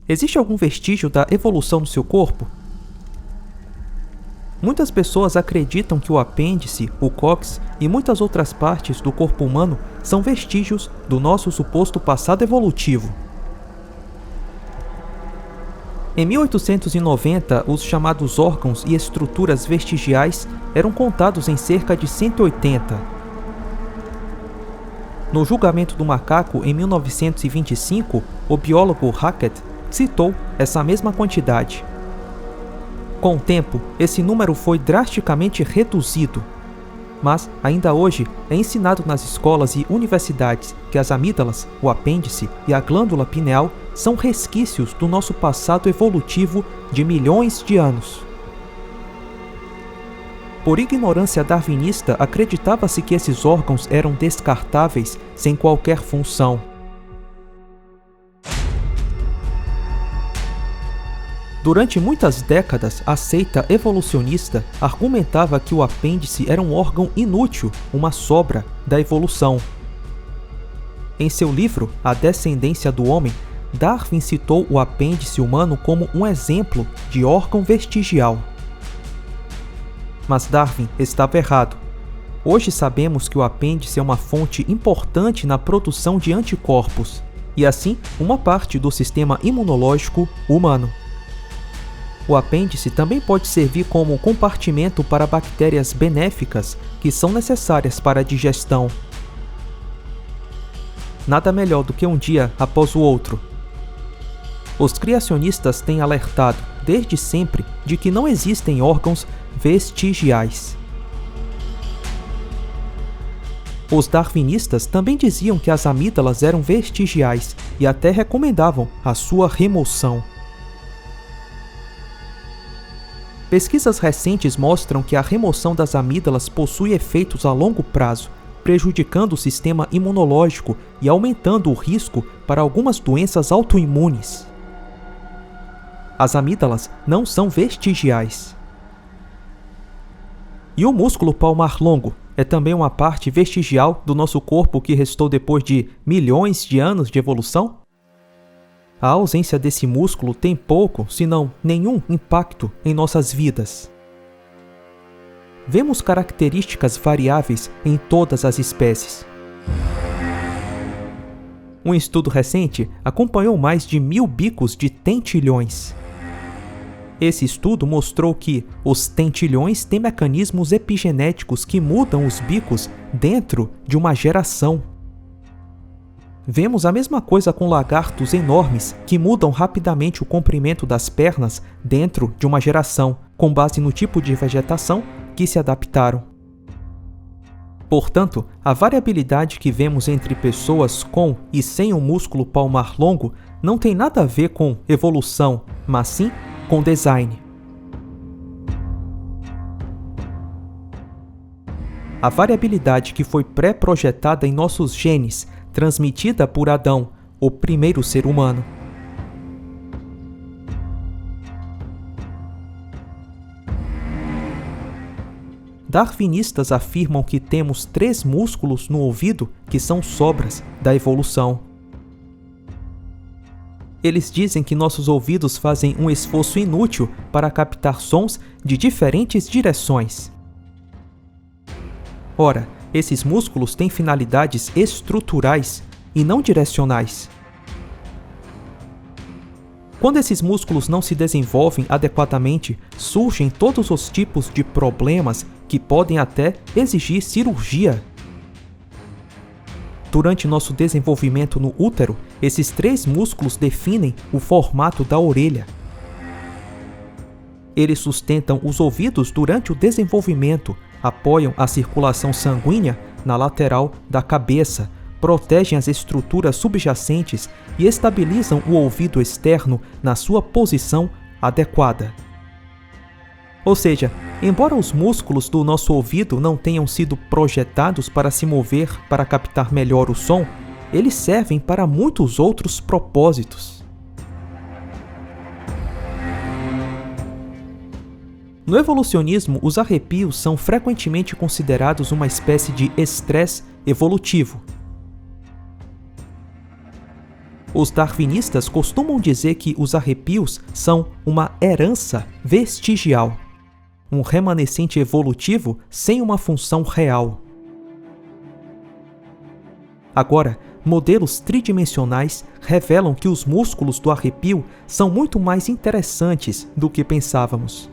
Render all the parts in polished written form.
Existe algum vestígio da evolução do seu corpo? Muitas pessoas acreditam que o apêndice, o cóccix e muitas outras partes do corpo humano são vestígios do nosso suposto passado evolutivo. Em 1890, os chamados órgãos e estruturas vestigiais eram contados em cerca de 180. No julgamento do macaco, em 1925, o biólogo Hackett citou essa mesma quantidade. Com o tempo, esse número foi drasticamente reduzido, mas ainda hoje é ensinado nas escolas e universidades que as amígdalas, o apêndice e a glândula pineal são resquícios do nosso passado evolutivo de milhões de anos. Por ignorância darwinista, acreditava-se que esses órgãos eram descartáveis sem qualquer função. Durante muitas décadas, a seita evolucionista argumentava que o apêndice era um órgão inútil, uma sobra da evolução. Em seu livro A Descendência do Homem, Darwin citou o apêndice humano como um exemplo de órgão vestigial. Mas Darwin estava errado. Hoje sabemos que o apêndice é uma fonte importante na produção de anticorpos, e assim, uma parte do sistema imunológico humano. O apêndice também pode servir como compartimento para bactérias benéficas que são necessárias para a digestão. Nada melhor do que um dia após o outro. Os criacionistas têm alertado, desde sempre, de que não existem órgãos vestigiais. Os darwinistas também diziam que as amígdalas eram vestigiais e até recomendavam a sua remoção. Pesquisas recentes mostram que a remoção das amígdalas possui efeitos a longo prazo, prejudicando o sistema imunológico e aumentando o risco para algumas doenças autoimunes. As amígdalas não são vestigiais. E o músculo palmar longo é também uma parte vestigial do nosso corpo que restou depois de milhões de anos de evolução? A ausência desse músculo tem pouco, se não nenhum impacto em nossas vidas. Vemos características variáveis em todas as espécies. Um estudo recente acompanhou mais de 1000 bicos de tentilhões. Esse estudo mostrou que os tentilhões têm mecanismos epigenéticos que mudam os bicos dentro de uma geração. Vemos a mesma coisa com lagartos enormes que mudam rapidamente o comprimento das pernas dentro de uma geração, com base no tipo de vegetação que se adaptaram. Portanto, a variabilidade que vemos entre pessoas com e sem um músculo palmar longo não tem nada a ver com evolução, mas sim com design. A variabilidade que foi pré-projetada em nossos genes, transmitida por Adão, o primeiro ser humano. Darwinistas afirmam que temos 3 músculos no ouvido que são sobras da evolução. Eles dizem que nossos ouvidos fazem um esforço inútil para captar sons de diferentes direções. Ora, esses músculos têm finalidades estruturais e não direcionais. Quando esses músculos não se desenvolvem adequadamente, surgem todos os tipos de problemas que podem até exigir cirurgia. Durante nosso desenvolvimento no útero, esses 3 músculos definem o formato da orelha. Eles sustentam os ouvidos durante o desenvolvimento, apoiam a circulação sanguínea na lateral da cabeça, protegem as estruturas subjacentes e estabilizam o ouvido externo na sua posição adequada. Ou seja, embora os músculos do nosso ouvido não tenham sido projetados para se mover para captar melhor o som, eles servem para muitos outros propósitos. No evolucionismo, os arrepios são frequentemente considerados uma espécie de estresse evolutivo. Os darwinistas costumam dizer que os arrepios são uma herança vestigial, um remanescente evolutivo sem uma função real. Agora, modelos tridimensionais revelam que os músculos do arrepio são muito mais interessantes do que pensávamos.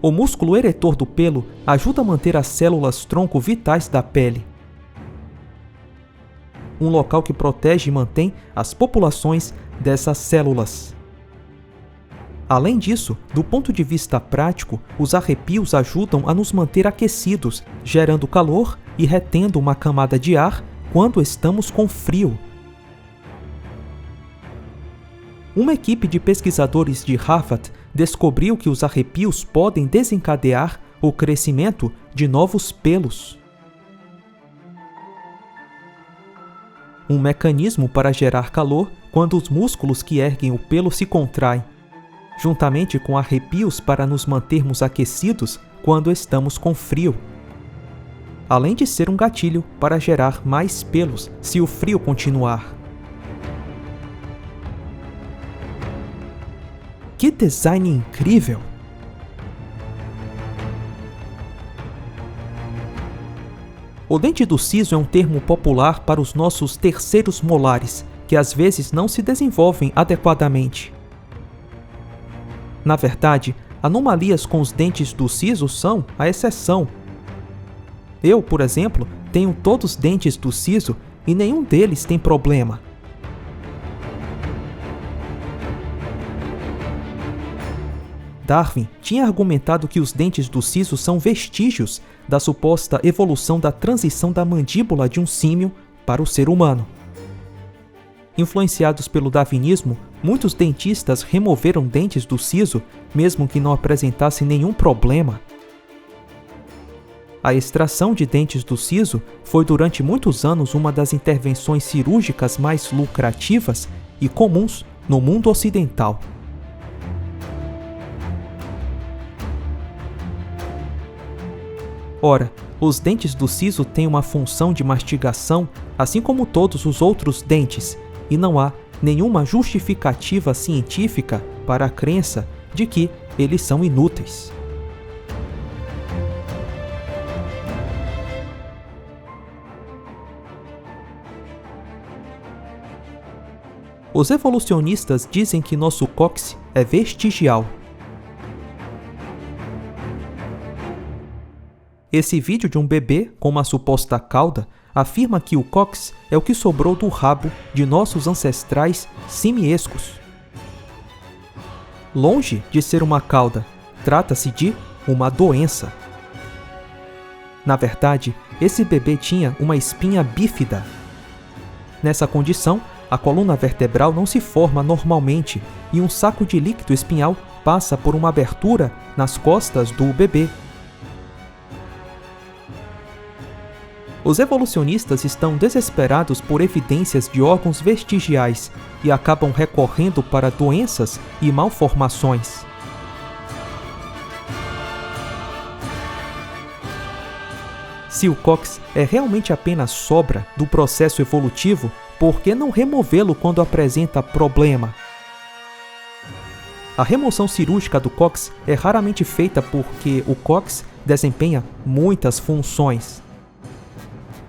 O músculo eretor do pelo ajuda a manter as células tronco vitais da pele, um local que protege e mantém as populações dessas células. Além disso, do ponto de vista prático, os arrepios ajudam a nos manter aquecidos, gerando calor e retendo uma camada de ar quando estamos com frio. Uma equipe de pesquisadores de Harvard descobriu que os arrepios podem desencadear o crescimento de novos pelos. Um mecanismo para gerar calor quando os músculos que erguem o pelo se contraem, juntamente com arrepios para nos mantermos aquecidos quando estamos com frio. Além de ser um gatilho para gerar mais pelos se o frio continuar. Que design incrível! O dente do siso é um termo popular para os nossos terceiros molares, que às vezes não se desenvolvem adequadamente. Na verdade, anomalias com os dentes do siso são a exceção. Eu, por exemplo, tenho todos os dentes do siso e nenhum deles tem problema. Darwin tinha argumentado que os dentes do siso são vestígios da suposta evolução da transição da mandíbula de um símio para o ser humano. Influenciados pelo darwinismo, muitos dentistas removeram dentes do siso, mesmo que não apresentassem nenhum problema. A extração de dentes do siso foi durante muitos anos uma das intervenções cirúrgicas mais lucrativas e comuns no mundo ocidental. Ora, os dentes do siso têm uma função de mastigação, assim como todos os outros dentes, e não há nenhuma justificativa científica para a crença de que eles são inúteis. Os evolucionistas dizem que nosso cóccix é vestigial. Esse vídeo de um bebê com uma suposta cauda afirma que o cóccix é o que sobrou do rabo de nossos ancestrais simiescos. Longe de ser uma cauda, trata-se de uma doença. Na verdade, esse bebê tinha uma espinha bífida. Nessa condição, a coluna vertebral não se forma normalmente e um saco de líquido espinhal passa por uma abertura nas costas do bebê. Os evolucionistas estão desesperados por evidências de órgãos vestigiais e acabam recorrendo para doenças e malformações. Se o cóccix é realmente apenas sobra do processo evolutivo, por que não removê-lo quando apresenta problema? A remoção cirúrgica do cóccix é raramente feita porque o cóccix desempenha muitas funções.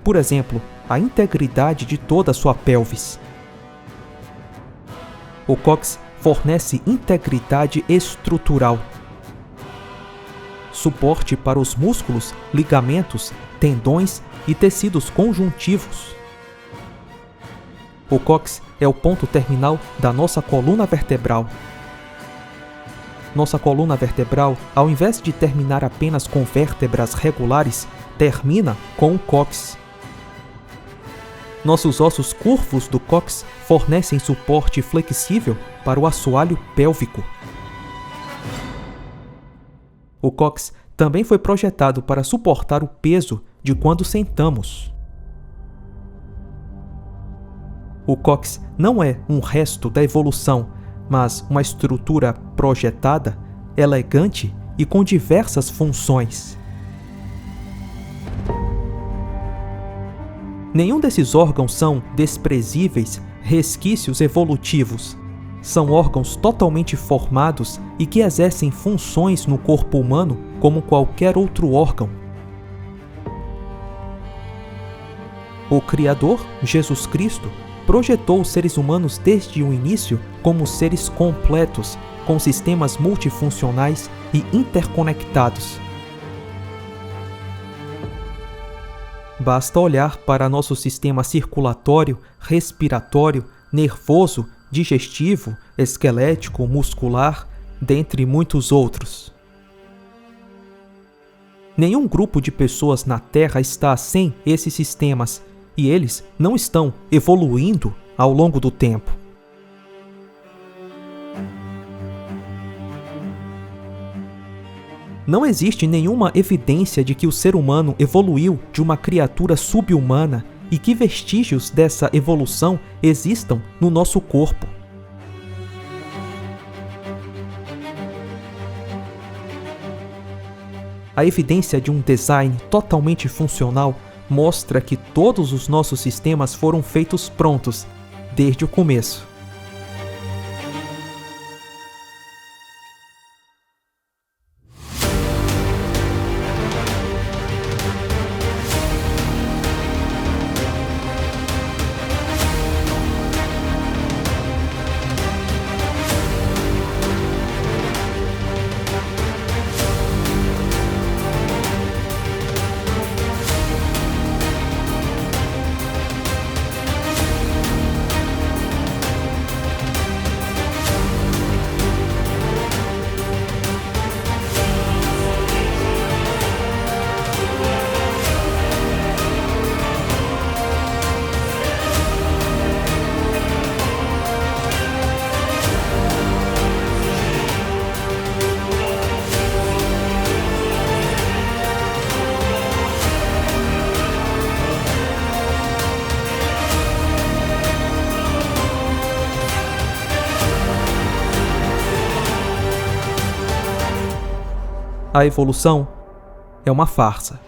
Por exemplo, a integridade de toda a sua pelvis. O cóccix fornece integridade estrutural, suporte para os músculos, ligamentos, tendões e tecidos conjuntivos. O cóccix é o ponto terminal da nossa coluna vertebral. Nossa coluna vertebral, ao invés de terminar apenas com vértebras regulares, termina com o cóccix. Nossos ossos curvos do cóccix fornecem suporte flexível para o assoalho pélvico. O cóccix também foi projetado para suportar o peso de quando sentamos. O cóccix não é um resto da evolução, mas uma estrutura projetada, elegante e com diversas funções. Nenhum desses órgãos são desprezíveis resquícios evolutivos. São órgãos totalmente formados e que exercem funções no corpo humano como qualquer outro órgão. O Criador, Jesus Cristo, projetou os seres humanos desde o início como seres completos, com sistemas multifuncionais e interconectados. Basta olhar para nosso sistema circulatório, respiratório, nervoso, digestivo, esquelético, muscular, dentre muitos outros. Nenhum grupo de pessoas na Terra está sem esses sistemas, e eles não estão evoluindo ao longo do tempo. Não existe nenhuma evidência de que o ser humano evoluiu de uma criatura sub-humana e que vestígios dessa evolução existam no nosso corpo. A evidência de um design totalmente funcional mostra que todos os nossos sistemas foram feitos prontos, desde o começo. A evolução é uma farsa.